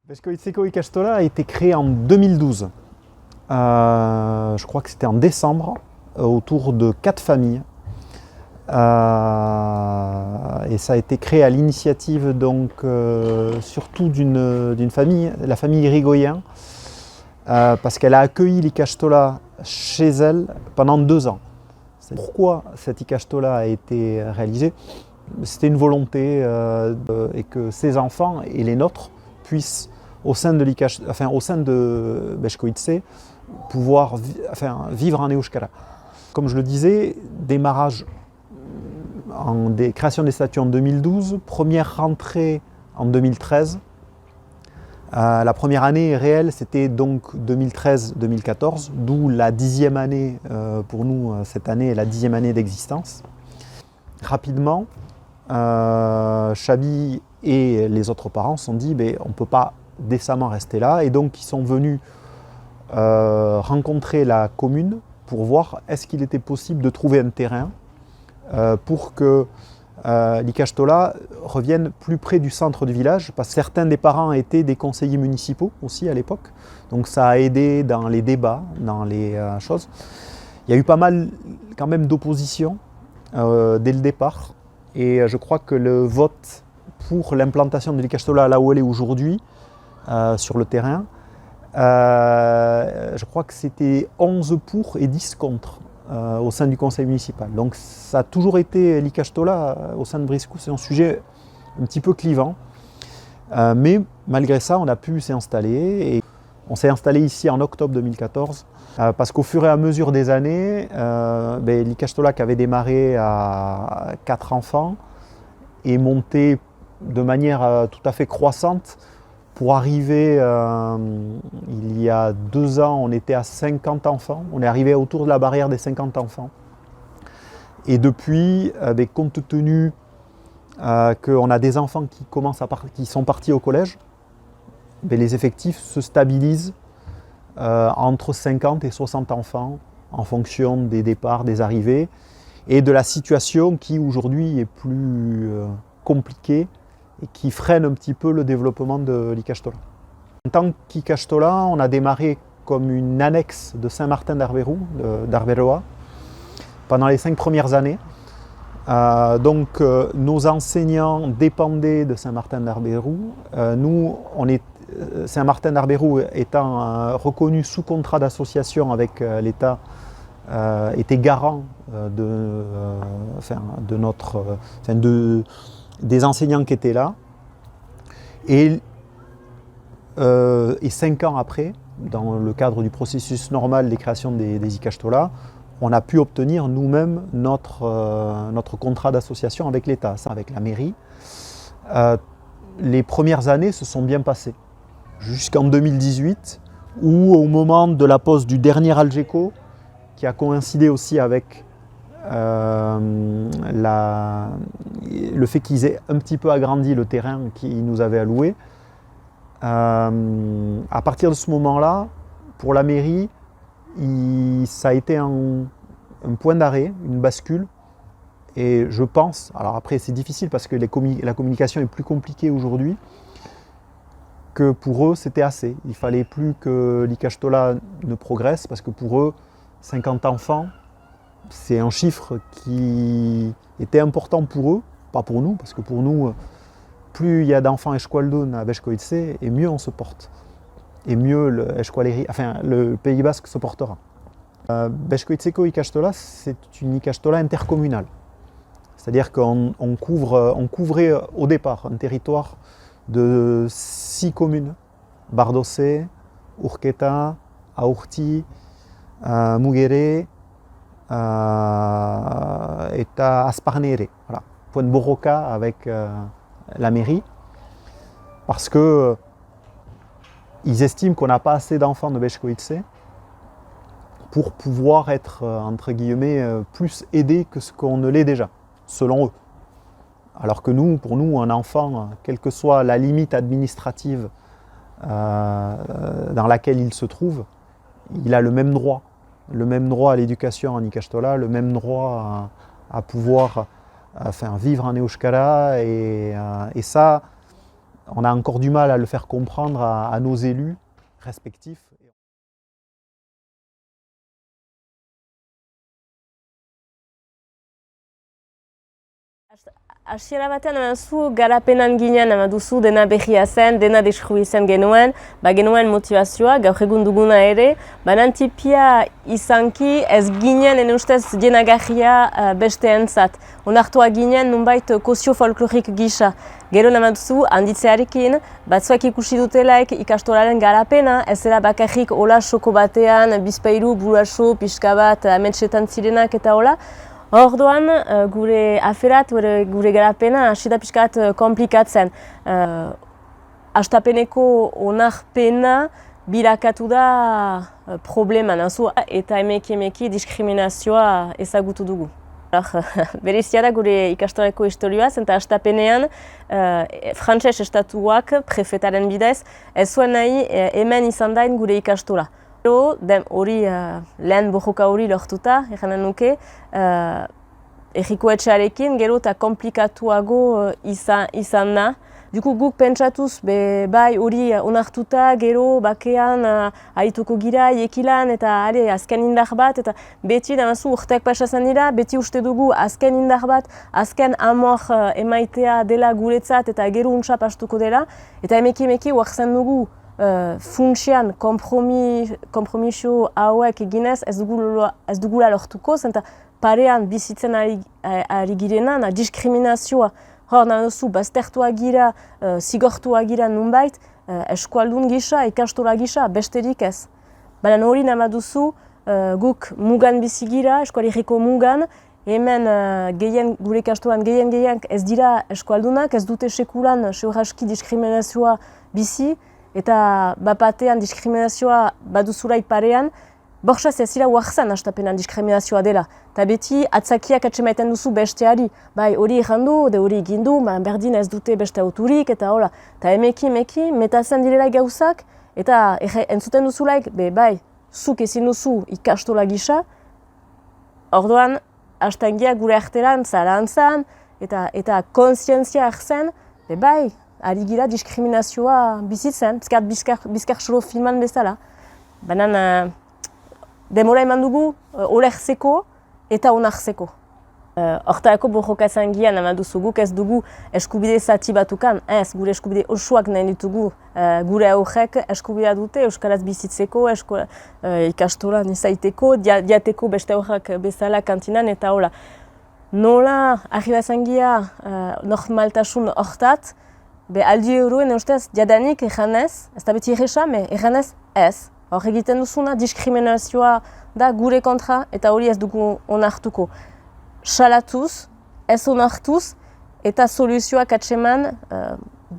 Beskoitzeko Ikastola a été créé en 2012. Je crois que c'était en décembre, autour de 4 familles. Et ça a été créé à l'initiative surtout d'une famille, la famille Irigoyen, parce qu'elle a accueilli l'Ikastola chez elle pendant 2 ans. Pourquoi cette Ikastola a été réalisée? C'était une volonté et que ces enfants et les nôtres puissent, au sein de Beskoitze, pouvoir vivre en euskara. Comme je le disais, démarrage des créations des statuts en 2012, première rentrée en 2013. La première année réelle, c'était donc 2013-2014, d'où la 10e année pour nous, cette année est la 10e année d'existence. Rapidement, Chabi et les autres parents se sont dit on ne peut pas décemment rester là, et donc ils sont venus rencontrer la commune pour voir est-ce qu'il était possible de trouver un terrain pour que l'Ikastola revienne plus près du centre du village, parce que certains des parents étaient des conseillers municipaux aussi à l'époque, donc ça a aidé dans les débats, dans les choses. Il y a eu pas mal quand même d'opposition dès le départ, et je crois que le vote pour l'implantation de l'Ikastola là où elle est aujourd'hui, sur le terrain, je crois que c'était 11 pour et 10 contre au sein du conseil municipal. Donc ça a toujours été l'Ikastola au sein de Briscoe, c'est un sujet un petit peu clivant. Mais malgré ça, on a pu s'installer, et on s'est installé ici en octobre 2014 parce qu'au fur et à mesure des années, l'Ikastola qui avait démarré à 4 enfants est monté de manière tout à fait croissante. Pour arriver, il y a 2 ans, on était à 50 enfants. On est arrivé autour de la barrière des 50 enfants. Et depuis, compte tenu qu'on a des enfants qui sont partis au collège, les effectifs se stabilisent entre 50 et 60 enfants en fonction des départs, des arrivées, et de la situation qui aujourd'hui est plus compliquée et qui freine un petit peu le développement de l'Ikastola. En tant qu'Ikastola, on a démarré comme une annexe de Saint-Martin d'Arberoa pendant les 5 premières années. Nos enseignants dépendaient de Saint-Martin d'Arberou. Saint-Martin d'Arberou étant reconnu sous contrat d'association avec l'État, était garant des enseignants qui étaient là. Et 5 ans après, dans le cadre du processus normal des créations des Ikastola, on a pu obtenir nous-mêmes notre contrat d'association avec l'État, avec la mairie. Les premières années se sont bien passées, jusqu'en 2018, où au moment de la pose du dernier Algeco, qui a coïncidé aussi avec le fait qu'ils aient un petit peu agrandi le terrain qu'ils nous avaient alloué, à partir de ce moment-là, pour la mairie, ça a été un point d'arrêt, une bascule. Et je pense, alors après c'est difficile parce que la communication est plus compliquée aujourd'hui, que pour eux c'était assez. Il ne fallait plus que l'Ikastola ne progresse, parce que pour eux, 50 enfants, c'est un chiffre qui était important pour eux, pas pour nous, parce que pour nous, plus il y a d'enfants eskualdun à Beskoitze, et mieux on se porte. Et mieux le Pays Basque se portera. Beskoitzeko Ikastola, c'est une Ikastola intercommunale. C'est-à-dire qu'on couvrait au départ un territoire de 6 communes. Bardose, Urketa, Aurti, Mugere, et à Asparnere, voilà. Point de Boroka avec la mairie, parce que ils estiment qu'on n'a pas assez d'enfants de Beskoitze pour pouvoir être, entre guillemets, plus aidés que ce qu'on ne l'est déjà, selon eux. Alors que pour nous, un enfant, quelle que soit la limite administrative dans laquelle il se trouve, il a le même droit à l'éducation en Ikastola, le même droit à pouvoir vivre en euskara, et ça, on a encore du mal à le faire comprendre à nos élus respectifs. Hasiera batean zu garapenan ginen duzu dena behia zen, dena deskubri zen genuen, genuen motivazioa, gaur egun duguna ere, tipia izanki ez ginen ene ustez jenagarria besteentzat. Onartua ginen nunbait kozio folklorik gisa. Gero duzu handitzearekin, batzuak ikusi dutelaik ikastolaren garapena, ez zera bakarrik hola soko batean, bizpairu, buraso, pixka bat, ametsetan zirenak eta hola. Orduan, gure aferat, gure garapena, hasi da pixkat komplikatzen. Hastapeneko onarpena birakatu da problema, eta emeki diskriminazioa ezagutu dugu. Berezia da gure ikastolako historioaz, eta hastapenean frantses estatuak prefetaren bidez, ez zuen nahi hemen izan dain gure ikastola. Hori lehen borroka hori lortuta, eranen nuke, errikoetxearekin gero eta komplikatuago izan da. Duku guk pentsatuz, bai hori onartuta, gero bakean haituko gira, ekilan eta azken indar bat, eta beti damazu urteak pasatzen dira, beti uste dugu azken indar bat, azken amor emaitea dela guretzat eta gero untsa pastuko dela, eta emeki huartzen dugu funtsian kompromiso hauek eginez ez dugula lortuko, zenta parean bizitzen ari girena, diskriminazioa. Hor nahi duzu, baztertua gira, zigortua gira nunbait, eskualdun gisa, ikastola gisa, besterik ez. Baina hori nahi duzu, guk mugan bizi gira, eskualeriko mugan, hemen gure ikastolan gehien ez dira eskualdunak, ez dute sekulan seuraski diskriminazioa bizi, eta bapatean diskriminazioa baduzulai parean, borxaz ez zira huarzan hastapenan diskriminazioa dela. Eta beti atzakiak atxemaiten duzu besteari, bai hori errandu, hori egindu, berdin ez dute beste auturik, eta hola. Eta emeki, metatzen direla gauzak, eta entzuten duzulaik, bai, zuk ezin duzu ikastola gisa, orduan, hastangia gure artelan zarantzan, eta kontzientzia hartzen, bai, ari gira diskriminazioa bizitzen, bizkar xoro filman bezala. Baina demora eman dugu olertzeko eta onartzeko. Hortarako borrokatzen gian eman duzu guk ez dugu eskubide zati batukan, ez gure eskubide osoak nahi ditugu gure aurrek eskubidea dute euskaraz bizitzeko, ikastolan izaiteko, diateko beste aurrak bezala kantinan eta hola. Nola arribatzen gira normaltasun hortat, aldi euroen ustez, jadanik erranez, ez da beti erresa, erranez ez. Hor egiten duzuna, diskriminazioa da gure kontra eta hori ez dugu onartuko. Salatuz, ez onartuz eta soluzioak atseman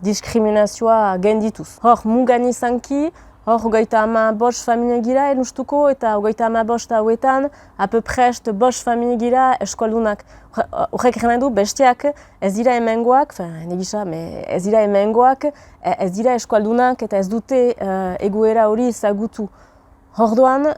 diskriminazioa gendituz. Hor mugan izanki, hor 35 familia gira enustuko eta 35 hauetan apeuprest 5 familia gira eskualdunak. Horrek egin du besteak ez dira hemengoak, ez dira hemengoak, ez dira eskualdunak eta ez dute egoera hori ezagutu. Hordoan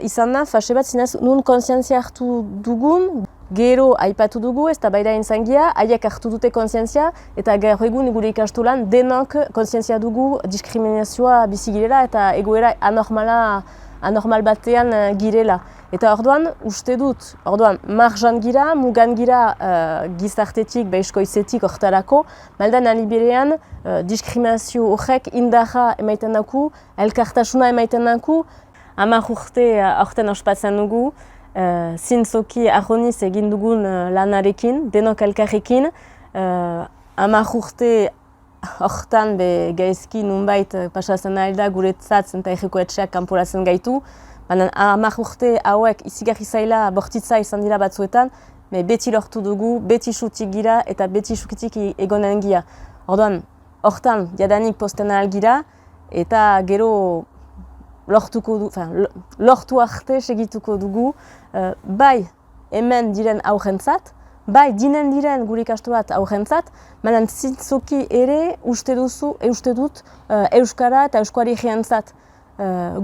izan da, fase bat zinez nun kontzientzia hartu dugun, gero aipatu dugu, ez da baira intzangia, haiek hartu dute kontzientzia, eta gaur egun gure ikastolan denok kontzientzia dugu diskriminazioa bizi girela eta egoera anormal batean girela. Eta orduan, uste dut, marjan gira, mugan gira gizartetik, eskoizetik hortarako, maldan aliberean diskriminazio horrek indarra emaiten daku, elkartasuna emaiten daku, 10 urte horten ospatzen dugu, zintzoki arroniz egin dugun lanarekin, denok elkarrekin, 10 urte hortan gaizki nunbait pasatzen ari da guretzat eta errikoetxeak kanporatzen gaitu, baina 10 urte hauek izigarri zaila bortitza izan dira batzuetan, beti lortu dugu, beti sutik gira eta beti sukitik egonen gira. Orduan, hortan jadanik posten ahal gira eta gero lortu arte segituko dugu, bai hemen diren aurrentzat, bai dinen diren gure ikastolat aurrentzat, baina zintzoki ere uste dut euskara eta euskari egientzat.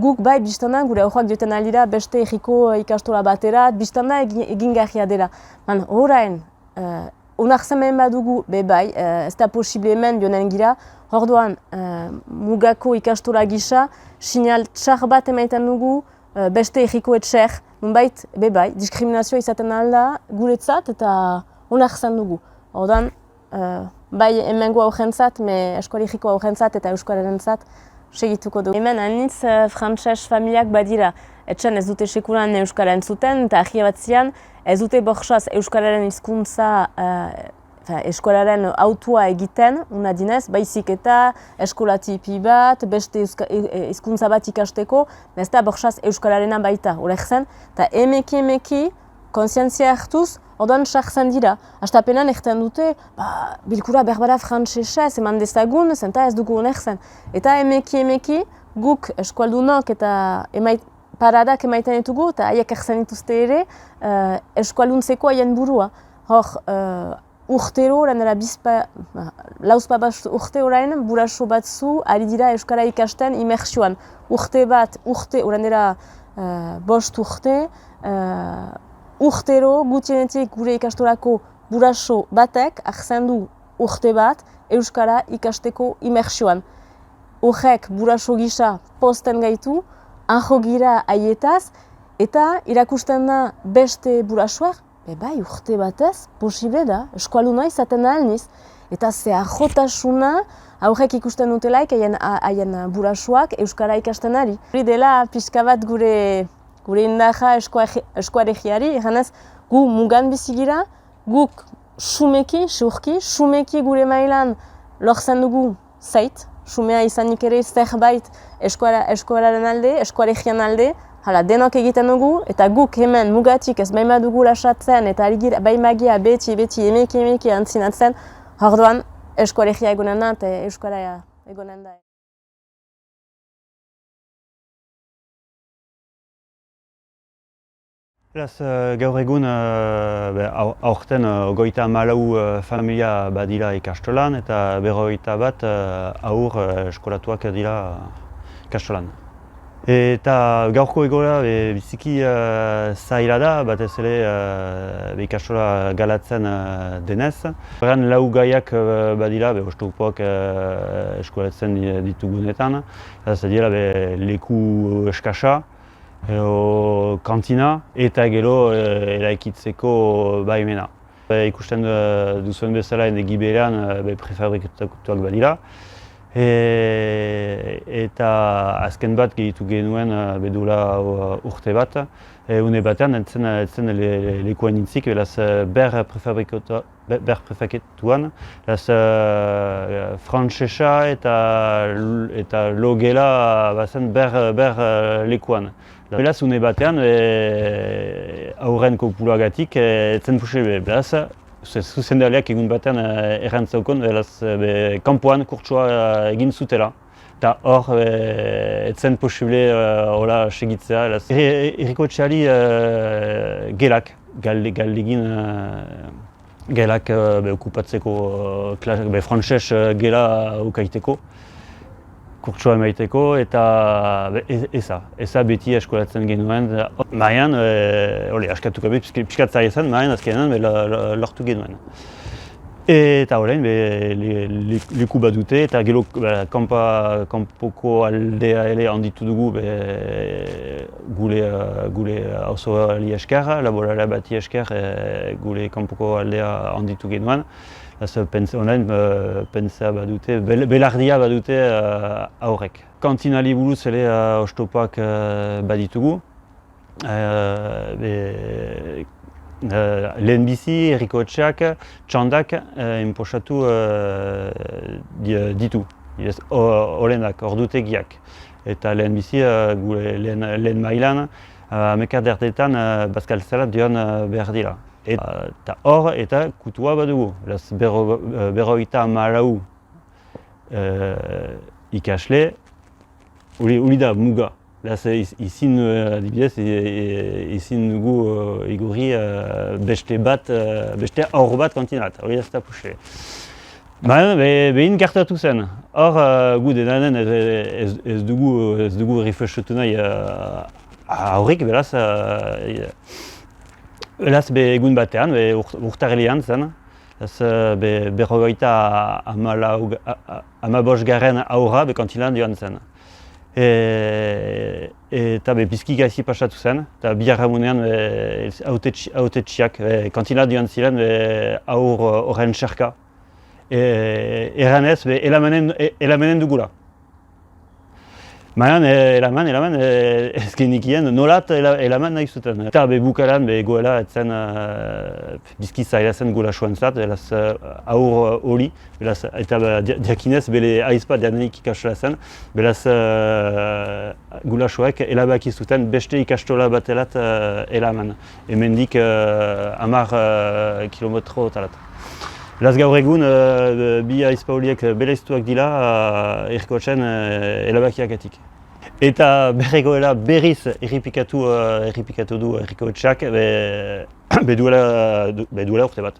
Guk bai biztana gure aurrak dioten aldira beste egiko ikastola baterat, biztana egingarria dela. Baina orain onartzen behin badugu, bai, ez da posible hemen joanen gira, orduan mugako ikastola gisa, sinal txar bat emaiten dugu, beste egiko etxer, nunbait, bai, diskriminazioa izaten alda guretzat eta onartzen dugu. Orduan, bai hemengo aurrentzat, eskola egiko aurrentzat eta euskararentzat segituko dugu. Hemen anitz frantses familiak badira, etxen ez dute sekulan euskara entzuten eta ahi bat zian, ez dute borxaz euskararen hizkuntza eskolaren autua egiten, una dinez, baizik eta eskola tipi bat, beste hizkuntza bat ikasteko, ez da borxaz euskararena baita, horrek zen, eta emeki, konsientzia hartuz, orduan sartzen dira. Hastapenan egiten dute, bilkura berbara frantsesez eman dezagun, zenta ez dugu honek zen. Eta emeki, guk eskualdunok eta paradak emaiten ditugu, eta haiek erzen dituzte ere, eskualduntzeko haien burua. Hor, urtero, lauzpabaz urte orain, buraso batzu ari dira euskara ikasten imersioan. Bost urte, urtero gutienetik gure ikastolako buraso batek hartzen du urte bat euskara ikasteko imersioan. Horrek buraso gisa posten gaitu, anjo gira haietaz, eta irakusten da beste burasoak, bai urte batez, posible da, eskualuna izaten alniz. Eta ze ajotasuna aurrek ikusten dutelaik haien burasoak euskara ikasten ari. Hori dela pixka bat gure indaja eskuaregiari, eganez gu mugan bizigira, guk sumeki gure mailan lortzen dugu zait, sumea izanik ere zerbait eskuararen alde, eskuaregian alde, hala denok egiten dugu, eta guk hemen mugatik ez baima dugu lasatzen, eta baimagia beti emeki antzinatzen, orduan eskuaregia egonen da, eta euskara egonen da. Beraz, gaur egun aurten 34 familia badira ikastolan eta 51 haur eskolatuak dira ikastolan. Eta gaurko egoera biziki zaila da, batez ere ikastola galatzen denez. Horren lau gaiak badira, oztopoak eskolatzen ditugunetan. Ez dira leku eskasa, kantina eta gero eraikitzeko baimena. Ikusten duzuen bezala endegi berean prefabrikatuak badira. Eta azken bat gehitu genuen bedula urte bat. Une batean entzen lekuan intzik, beraz ber prefektuan, frantsesa eta logela bazen ber lekuan. Beraz, une batean, aurren kopuluagatik, etzen posible. Beraz, zuzendaleak egun batean errantzaukon, beraz, kanpoan kurtsua egin zutela. Eta hor, etzen posible hola segitzea. Errikotxeari gelak, galdegin gelak okupatzeko, frantses gela ukaiteko. Kurtsua emaiteko eta eza beti eskolatzen genuen. Maian, askatuko pixkat zaila zen, maian azkenean lortu genuen. Eta horrein, leku bat dute eta gero kanpoko aldea ere handitu dugu gure auzoari esker, laborara bati esker gure kanpoko aldea handitu genuen. Honen, pentsa badute, belardia badute aurrek. Kantinali buruz ere oztopak baditugu. Lehenbizi, errikotxeak, txandak inposatu ditu. Olenak, ordutegiak. Eta lehenbizi, lehen mailan, mekardertetan bazkaltzelat joan behar dira. Eta hor eta kutua badugu. Berrogeita hamarau ikasle, hori da muga. Izin dugu igurri beste aur bat kantinat, hori ez da puxe. Behin gertatu zen. Hor gu denanen ez dugu reflexiotu nahi aurrik, beraz egun batean, urtarrilean zen, berrogeita hamabosgarren aurra kantinan joan zen. Eta pizki gaizki pasatu zen, eta biharramunean autetxiak kantinan joan ziren aur horren xerka. Erranez, elamenen dugula. Baina, elaman, ezkenikien nolat elaman nahi zuten. Eta bukaran, goela, etzen bizki zaila zen gulasoan zat, aur hori, eta diakinez, bele aizpa dianeik ikastola zen, belaz gulasoek elabaki zuten beste ikastola batelat elaman. Hemendik 10 kilometro talat. Beraz gaur egun, bi aizpa horiek beleiztuak dira erkotzen elabakiagatik. Eta berregoela berriz erripikatu du errikoetxeak duela urte bat.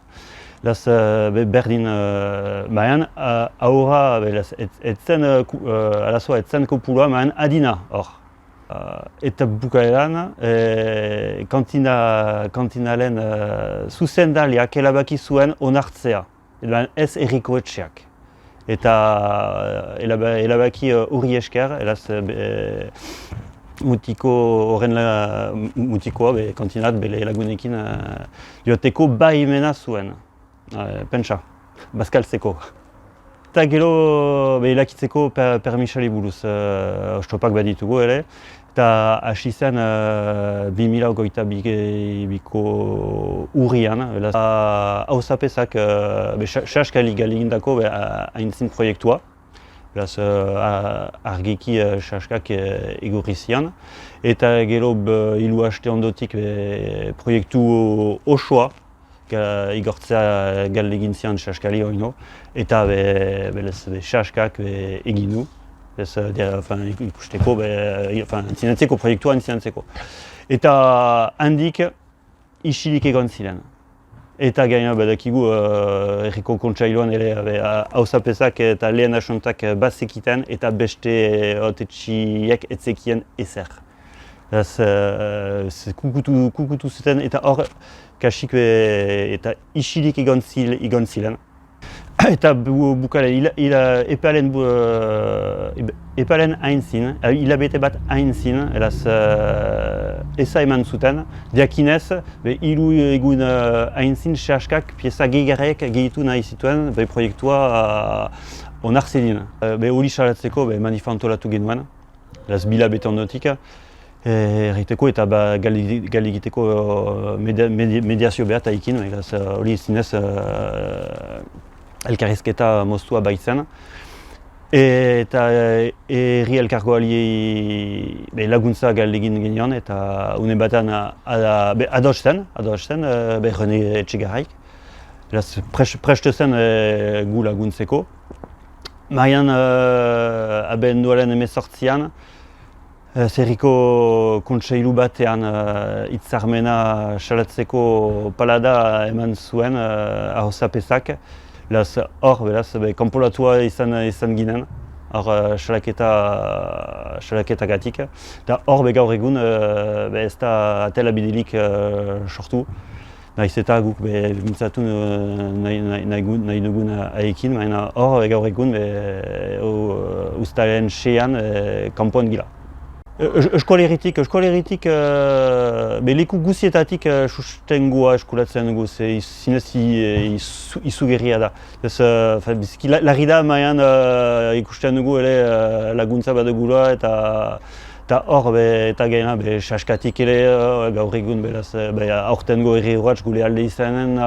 Beraz berdin baina aurra etzen kopulua baina adina hor. Eta bukaeran kantinalen zuzendaliak elabaki zuen onartzea, ez errikoetxeak. Eta elabaki hori esker, mutikoa kantinat bere lagunekin joateko baimena zuen, pentsa, bazkaltzeko. Eta gero elakitzeko permisari buruz, ostopak baditugu ere, eta hasi zen 2022ko urrian, hauzapezak saskali galigindako haintzin proiektua, argiki saskak igorri zian, eta gero hiru aste ondotik proiektu osoa, igortzea galdegin zian saskali oino, eta saskak egin du. Ikusteko, zinatzeko, proiektua zinatzeko. Eta handik isilik egon ziren. Eta gaina badakigu erriko kontsailoan ere hauzapezak eta lehen asontak bazekiten eta beste autetxiek etzekien ezer. Kukutu zuten eta hor kasik eta isilik egon ziren. Eta bukale, epalen hainzin, hilabete bat hainzin, eza eman zuten, diakinez, hiru egun hainzin saskak pieza gehigarek gehitu nahi zituen proiektua onar zedin. Hori salatzeko manifa antolatu genuen, bilabete ondotik, erriteko eta galegiteko mediazio behat haikin, hori zinez elkarrizketa moztua baitzen. Eta herri elkargoali laguntza galdegin genion eta une batean ados zen Rene Etxegarraik. Preste zen gu laguntzeko. Marian abenduaren 18an, zerriko kontseilu batean hitzarmena salatzeko palada eman zuen hauzapezak. Hor, kanpolatua izan ginen, hor salaketagatik. Eta hor gaur egun ez da atela bidelik sortu. Nahiz eta guk mintzatu nahi dugun haekin, baina hor gaur egun ustaren sean kanpoan gila. Eskolegitik leku guzietatik sustengoa eskulatzen dugu, zinez izugarria da. Larri da maian ikusten dugu ere laguntza badugula eta hor eta gaina saskatik ere gaur egun aurtengo herri urratz gure alde izanen.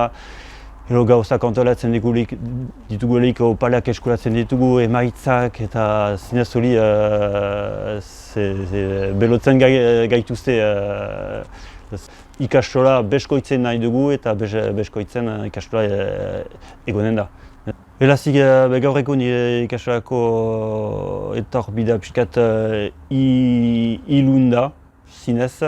Gauzak antolatzen ditugulik, opalak eskulatzen ditugu, emaitzak eta zinez hori belotzen gaituzte ikastola beskoitzen nahi dugu eta beskoitzen ikastola egonen da. Elazik gaur egun ikastolako etorbida pixkat ilunda zinez.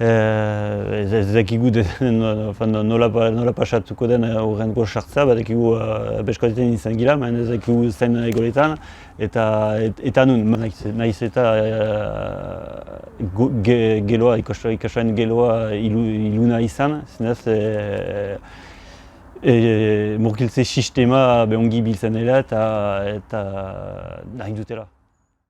Ez dakigu nola pasatuko den horrengo sartza, badakigu beskoitzen izan gila, baina ez dakigu zen egoletan, eta nun, nahiz eta ikastolen geloa iluna izan, zinez murgiltze sistema ongi biltzen dela eta nahi dutela.